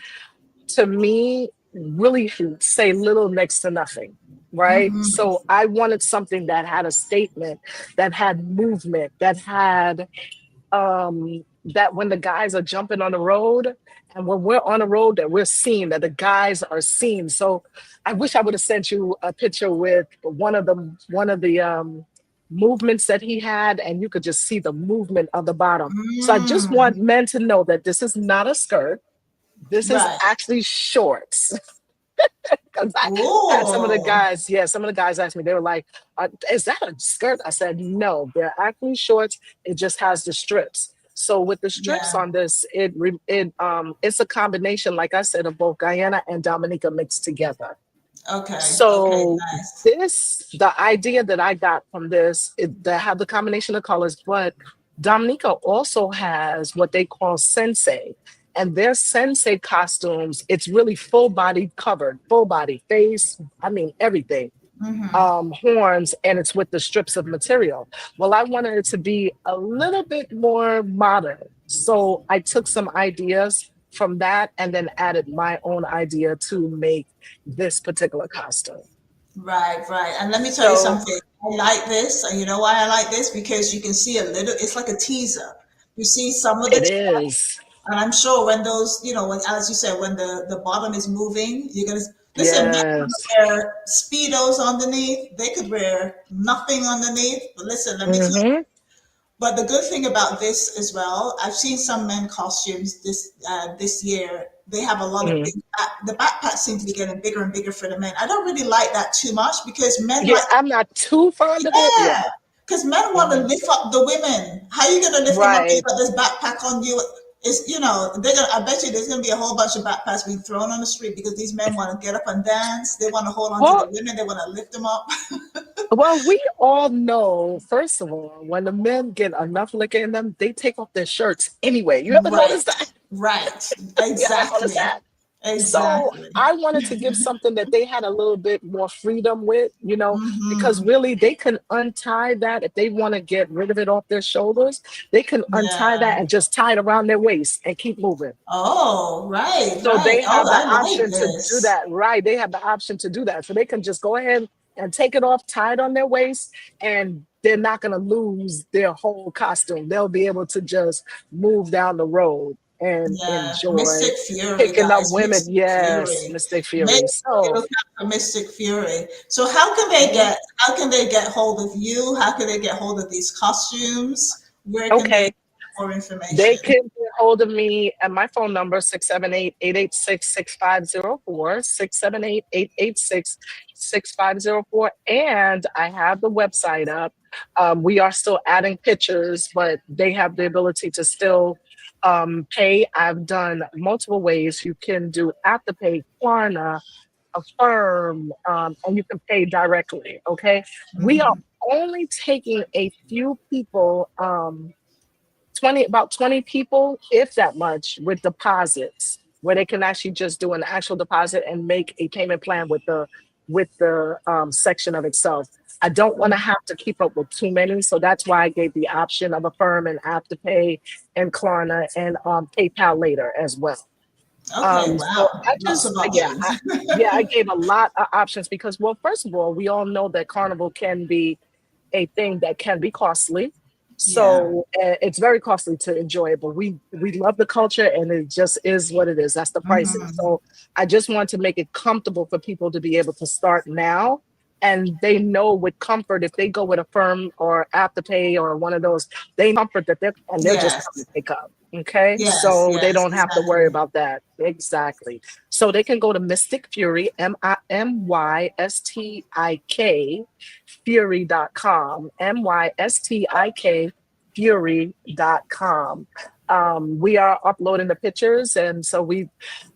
to me really say little next to nothing, right? Hmm. So I wanted something that had a statement, that had movement, that when the guys are jumping on the road and when we're on the road that we're seen, that the guys are seen. So I wish I would have sent you a picture with one of the movements that he had, and you could just see the movement of the bottom. So I just Mm. want men to know that this is not a skirt, this is Right. actually shorts. Because I had some of the Ooh. guys, yeah, some of the guys asked me, they were like, is that a skirt? I said, no, they're actually shorts. It just has the strips. So with the strips Yeah. on this, it's a combination, like I said, of both Guyana and Dominica mixed together. Okay. Okay. So Nice. the idea that I got from this, they have the combination of colors, but Dominica also has what they call sensei. And their sensei costumes, it's really full body covered, full body face, I mean, everything, Hmm. horns, and it's with the strips of material. Well, I wanted it to be a little bit more modern. So I took some ideas from that and then added my own idea to make this particular costume. Right, right. And let me tell you So something. I like this, and you know why I like this? Because you can see a little, it's like a teaser. You see some of the it chest, is. and I'm sure when those, when, as you said, when the bottom is moving, you're gonna listen. Men want Yes. to wear speedos underneath. They could wear nothing underneath. But listen, let me tell you. Hmm. But the good thing about this as well, I've seen some men costumes this year. They have a lot of Hmm. big the backpacks seem to be getting bigger and bigger for the men. I don't really like that too much because men Yeah, like, I'm not too fond of it. yeah, Yeah. because men want to Mhm. lift up the women. How are you going to lift them up if you Right. got this backpack on you? it's, you know, they're gonna, I bet you there's gonna be a whole bunch of backpacks being thrown on the street because these men want to get up and dance. They want to hold on to the Well, women. They want to lift them up. well, we all know, first of all, when the men get enough liquor in them, they take off their shirts anyway. You ever notice Right, that? right, You ever notice exactly, that? So exactly. I wanted to give something that they had a little bit more freedom with, because Mm-hmm. really they can untie that if they want to get rid of it off their shoulders. They can untie Yeah. that and just tie it around their waist and keep moving. Oh, right, So right. they Oh, have the I like option to do this. that, right? They have the option to do that. So they can just go ahead and take it off, tie it on their waist, and they're not going to lose their whole costume. They'll be able to just move down the road and Yeah, enjoy Mystic Fury, picking up guys. women. Mystic Yes, Fury. Mystic Make Fury. sure you So, look out for Mystic Fury. So how can they get hold of you? How can they get hold of these costumes? Where can they okay. get more They information? can get hold of me at my phone number, 678-886-6504, 678-886-6504. And I have the website up. We are still adding pictures, but they have the ability to still pay. I've done multiple ways. You can do Afterpay, Klarna, Affirm, and you can pay directly. Okay. We are Mhm. only taking a few people. 20 people, if that much, with deposits where they can actually just do an actual deposit and make a payment plan with the section of itself. I don't want to have to keep up with too many, so that's why I gave the option of Affirm and Afterpay and Klarna and PayPal later as well. Okay, So wow. I Lots just of yeah, options. I gave a lot of options because, well, first of all, we all know that Carnival can be a thing that can be costly. Yeah. So it's very costly to enjoy it, but we love the culture and it just is what it is. That's the pricing. Mhm. So I just want to make it comfortable for people to be able to start now. And they know with comfort, if they go with a firm or Afterpay or one of those, they comfort that they're just coming Yes. to pick up. Okay. Yes, So they yes, don't have to worry exactly. about that. Exactly. So they can go to Mystic Fury, MIMYSTIK fury.com, MYSTIK fury.com. We are uploading the pictures, and so we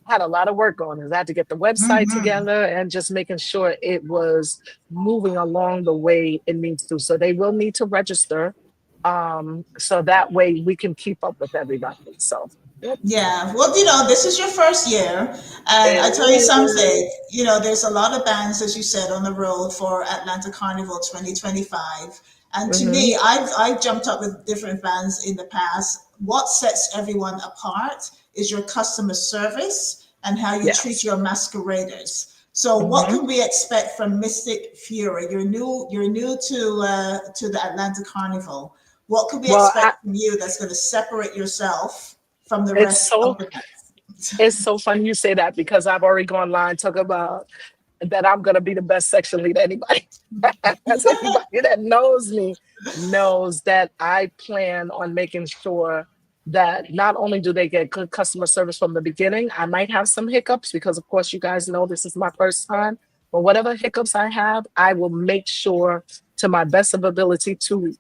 had a lot of work on it. I had to get the website Mhm. together and just making sure it was moving along the way it needs to. So they will need to register, so that way we can keep up with everybody. So yep. Yeah, well, this is your first year, and It I tell you is. something, there's a lot of bands, as you said, on the road for Atlanta Carnival 2025. And to Mhm. me, I've jumped up with different bands in the past. What sets everyone apart is your customer service and how you treat Yes. your masqueraders. So, what Mhm. can we expect from Mystic Fury? You're new to the Atlanta Carnival. What can we Well, expect from you that's going to separate yourself from the it's rest of so the night? It's so funny you say that because I've already gone online talk about that I'm gonna be the best section leader. Anybody, as anybody that knows me knows that I plan on making sure that not only do they get good customer service from the beginning, I might have some hiccups because of course you guys know this is my first time. But whatever hiccups I have, I will make sure to my best of ability to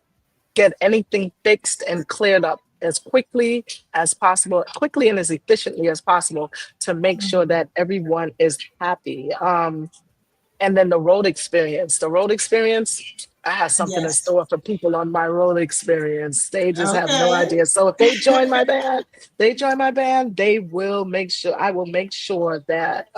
get anything fixed and cleared up as quickly and as efficiently as possible to make sure that everyone is happy. And then the road experience. The road experience, I have something in Yes. store for people on my road experience. They just have no Okay. idea. So if join my band, I will make sure that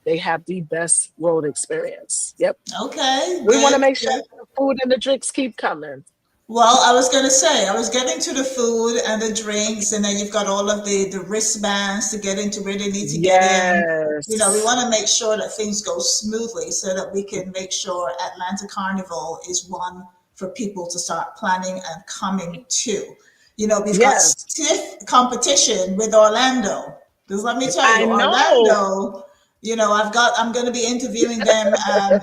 they have the best road experience. Yep. Okay. We want to Good. make sure Good. that the food and the drinks keep coming. Well, I was going to say, I was getting to the food and the drinks, and then you've got all of the wristbands to get into where they need to get in. We Yes. want to make sure that things go smoothly so that we can make sure Atlanta Carnival is one for people to start planning and coming to. We've got Yes. stiff competition with Orlando. Because let me tell I you, know. Orlando, I'm going to be interviewing them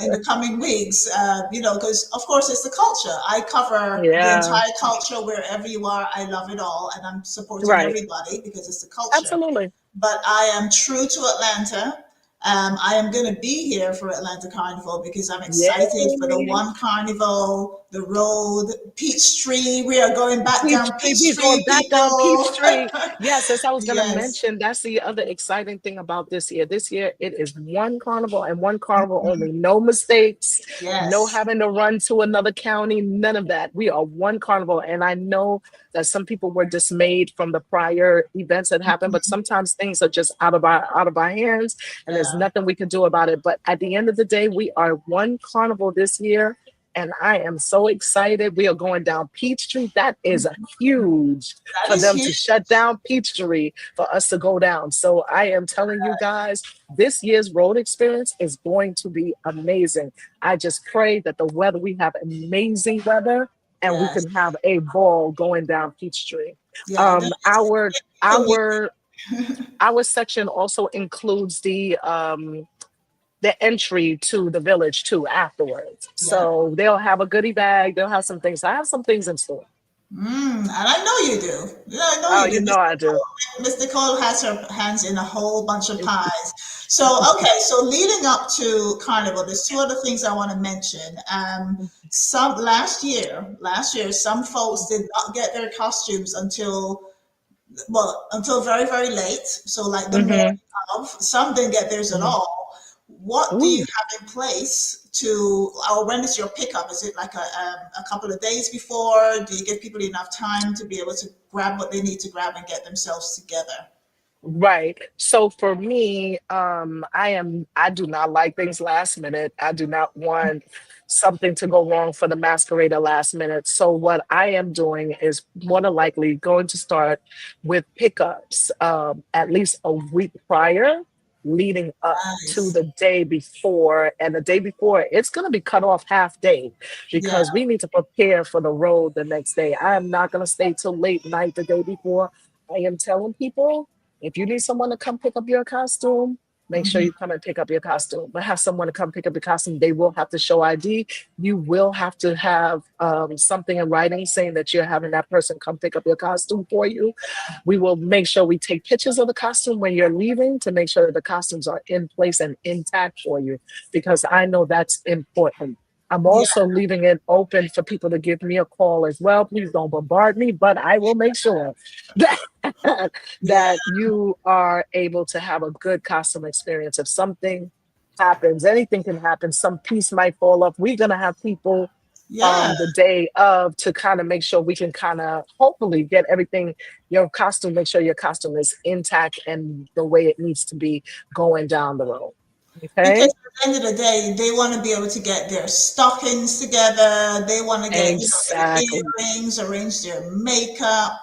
in the coming weeks, because of course it's the culture. I cover the Yeah. entire culture wherever you are. I love it all, and I'm supporting Right. everybody because it's the culture. Absolutely. But I am true to Atlanta. I am going to be here for Atlanta Carnival because I'm excited for the Yay. one carnival the road, Peachtree. We are going back down Peachtree, we're going Peachtree, back down people. Peachtree. Yes, as I was going to Yes, mention, that's the other exciting thing about this year. This year, it is one carnival and one carnival only. No mistakes, no yes, having to run to another county, none of that. We are one carnival. And I know that some people were dismayed from the prior events that happened, but sometimes things are just out of our hands, and there's yeah, nothing we can do about it. But at the end of the day, we are one carnival this year, and I am so excited. We are going down Peachtree. That is huge that for is them to huge. shut down Peachtree for us to go down. So I am telling you guys, this year's road experience is going to be amazing. I just pray that the weather, we have amazing weather, and we Yes, can have a ball going down Peachtree. yeah. Um, our The music. our our section also includes the entry to the village too afterwards. Yeah. So they'll have a goodie bag. They'll have some things. I have some things in store. And I know you do. Yeah, I know Oh, you do. you know I do. Miss Nicole has her hands in a whole bunch of pies. So, okay, so leading up to Carnival, there's two other things I want to mention. Some last year, some folks did not get their costumes until very, very late. So, like the morning Hmm. of. Some didn't get theirs at all. What do you Ooh, have in place to, or when is your pickup? Is it like a couple of days before? Do you give people enough time to be able to grab what they need to grab and get themselves together? right. So for me, I do not like things last minute. I do not want something to go wrong for the masquerader last minute. So what I am doing is more than likely going to start with pickups at least a week prior, leading up to Nice. the day before. And the day before, it's going to be cut off half day Yeah. because we need to prepare for the road the next day. I am not going to stay till late night the day before. I am telling people, if you need someone to come pick up your costume, make sure Mhm. you come and pick up your costume. But have someone to come pick up your costume. They will have to show ID. You will have to have something in writing saying that you're having that person come pick up your costume for you. We will make sure we take pictures of the costume when you're leaving to make sure that the costumes are in place and intact for you, because I know that's important. I'm Yeah. also leaving it open for people to give me a call as well. Please don't bombard me, but I will make sure that Yeah. that you are able to have a good costume experience. If something happens, anything can happen. Some piece might fall off. We're gonna have people Yeah. the day of to kind of make sure we can kind of hopefully get everything, your costume, make sure your costume is intact and the way it needs to be going down the road. Because Okay. at the end of the day, they want to be able to get their stockings together. They want to get, their Exactly. earrings, arrange their makeup.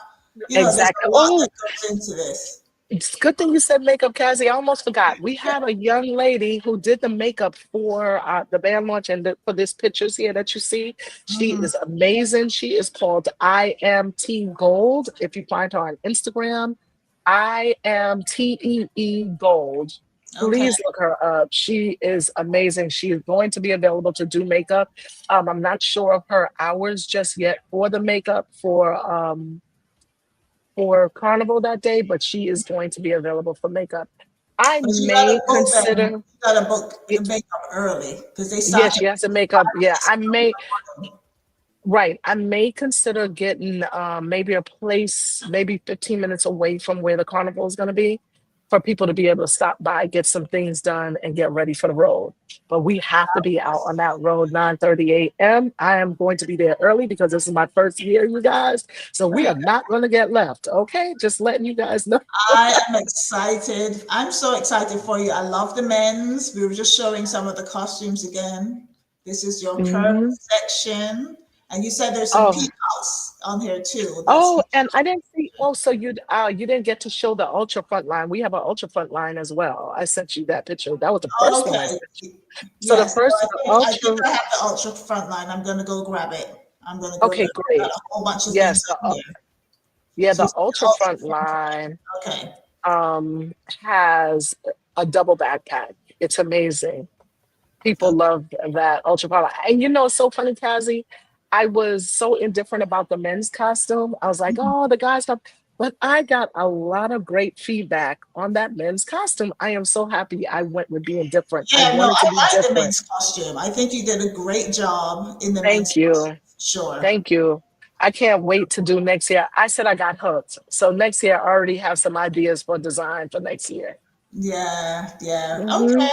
There's Exactly. a lot Oh, that goes into this. it's good thing you said makeup, Cazzy. I almost forgot. We had a young lady who did the makeup for the band launch and for this pictures here that you see. She Hmm. is amazing. She is called I Am T Gold. If you find her on Instagram, I Am TEE Gold. Okay. Please look her up. She is amazing. She is going to be available to do makeup. I'm not sure of her hours just yet for the makeup for Carnival that day, but she is going to be available for makeup. I But you got to may book them. consider, You got to book y- the makeup early because they yeah, start to she has to make up. Yeah, I may, morning. right. I may consider getting maybe a place, maybe 15 minutes away from where the carnival is going to be for people to be able to stop by, get some things done, and get ready for the road. But we have to be out on that road 9:30 a.m. I am going to be there early because this is my first year, you guys. So we are not going to get left. Okay, just letting you guys know. I am excited. I'm so excited for you. I love the men's. We were just showing some of the costumes again. This is your pearl Mhm. section. And you said there's some Oh, peacocks on here too. That's oh, and I didn't see. Oh, so you didn't get to show the ultra front line. We have an ultra front line as well. I sent you that picture. That was the first one I okay. sent you. So the Yes, so first the I think ultra. I have the ultra front line. I'm gonna go grab it. I'm gonna go Okay, grab it. Got great. a whole bunch of things Yes, in here. yeah, So you the said the ultra ultra front front line line. Okay. um has a double backpack. It's amazing. People Okay. love that ultra front line. And it's so funny, Cazzy. I was so indifferent about the men's costume. I was like, oh, the guys have, but I got a lot of great feedback on that men's costume. I am so happy I went with being different. I Yeah, no, wanted to be I like the different. men's costume. I think you did a great job in the men's Thank you. costume. Sure. Thank you. I can't wait to do next year. I said I got hooked. So next year, I already have some ideas for design for next year. Yeah, yeah. Hmm. Okay.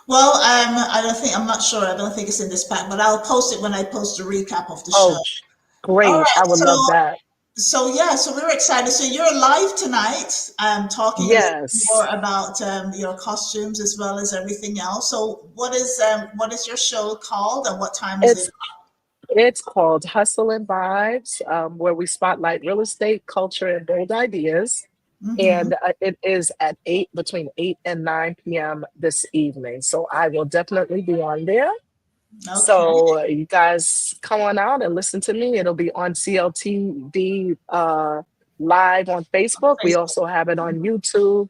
Well, I don't think, I'm not sure. I don't think it's in this pack, but I'll post it when I post a recap of the show. Oh, All great. right. I would love that. So yeah, so we're excited. So you're live tonight, talking a little more Yes. about your costumes as well as everything else. So what is your show called and what time is it? It's it's called Hustle and Vibes, where we spotlight real estate, culture, and bold ideas. Hmm. And it is at 8 between 8 and 9 p.m. this evening. So I will definitely be on there. Okay. So you guys come on out and listen to me. It'll be on CLTV live on Facebook. We Facebook. also have it on YouTube.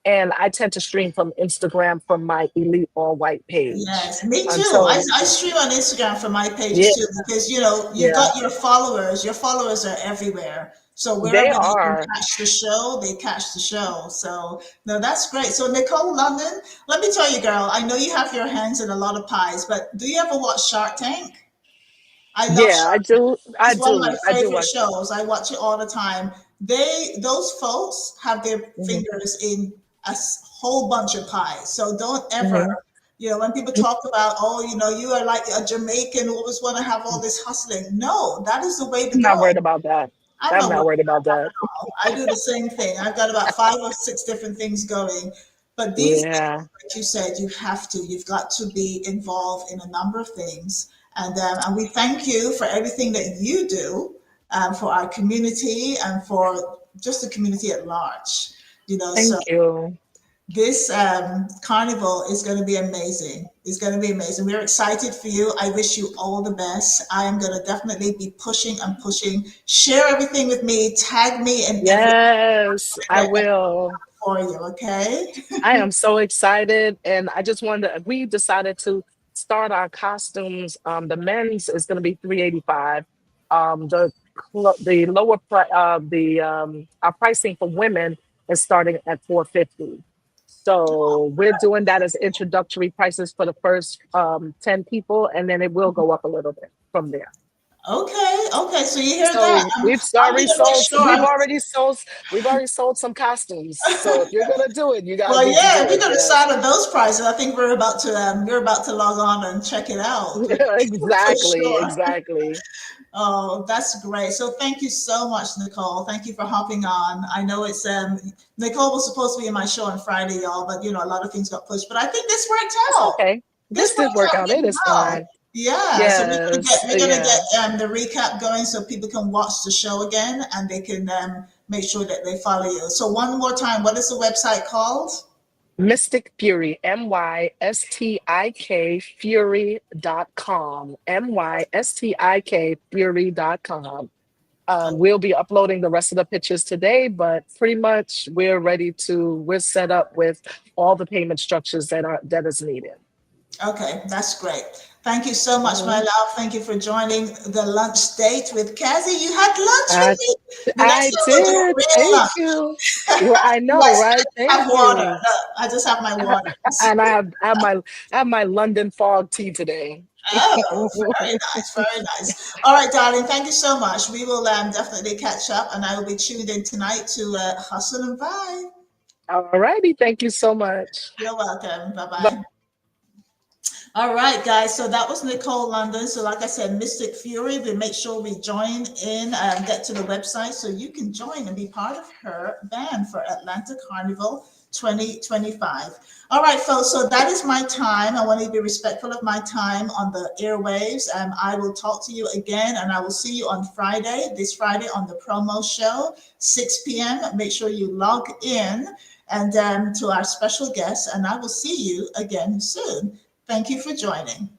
And I tend to stream from Instagram from my Elite All White page. Yes, me too. Until, I stream on Instagram for my pages yeah, too because you've yeah, got your followers. Your followers are everywhere. So they wherever they can are. catch the show, they catch the show. So no, that's great. So Nicole London, let me tell you, girl, I know you have your hands in a lot of pies, but do you ever watch Shark Tank? I love Yeah, I Shark Tank. do. I It's one of my do. I do favorite watch it. shows. I watch it all the time. Those folks have their Hmm. fingers in whole bunch of pies. So don't ever, Hmm. when people talk about, oh, you are like a Jamaican who always want to have all this hustling. No, that is the way to I'm not go. worried about that. I'm I'm not not worried worried about about that that. at all. I do the same thing. I've got about 5 or 6 different things going. But these days, Yeah. like you said, you've got to be involved in a number of things. And we thank you for everything that you do for our community and for just the community at large. So Thank you. this carnival is going to be amazing. It's going to be amazing. We're excited for you. I wish you all the best. I am going to definitely be pushing and pushing. Share everything with me. Tag me in everything Yes, I will. for you. Okay. I am so excited. And I just wanted to, we decided to start our costumes. The men's is going to be 385. The lower the our pricing for women is starting at 450. So we're doing that as introductory prices for the first 10 people, and then it will go up a little bit from there. Okay. Okay. So you hear that? So I'm going to make sure. we've already sold some costumes. So if you're gonna do it, you guys Well, need to yeah. do If you're it. going to Yeah. start at those prices, I think we're about to log on and check it out for Exactly, sure. exactly. Oh, that's great. So thank you so much, Nicole. Thank you for hopping on. I know it's Nicole was supposed to be in my show on Friday, y'all, but a lot of things got pushed. But I think this worked It's out. okay. This This did worked work out out. It really is well. fine. Yeah. So Yes. we're gonna Yeah. get the recap going so people can watch the show again and they can make sure that they follow you. So one more time, what is the website called? Mystic Fury, MYSTIK Fury.com. MYSTIK Fury.com. We'll be uploading the rest of the pictures today, but pretty much we're set up with all the payment structures that is needed. Okay, that's great. Thank you so much, my Mhm. love. Thank you for joining the lunch date with Cazzy. You had lunch with I, me. The next I time we'll do a did. real Thank lunch. you. Well, I know, Yes, right? I have Thank water. you. No, I just have my water. And I have my London fog tea today. Oh, very nice, very nice. All right, darling. Thank you so much. We will definitely catch up, and I will be tuned in tonight to Hustle and Vibe. All righty. Thank you so much. You're welcome. Bye bye. All right, guys. So that was Nicole London. So, like I said, Mystic Fury. We make sure we join in and get to the website so you can join and be part of her band for Atlanta Carnival 2025. All right, folks. So that is my time. I want to be respectful of my time on the airwaves. I will talk to you again, and I will see you on Friday, this Friday on the promo show, 6 p.m. Make sure you log in and to our special guests, and I will see you again soon. Thank you for joining.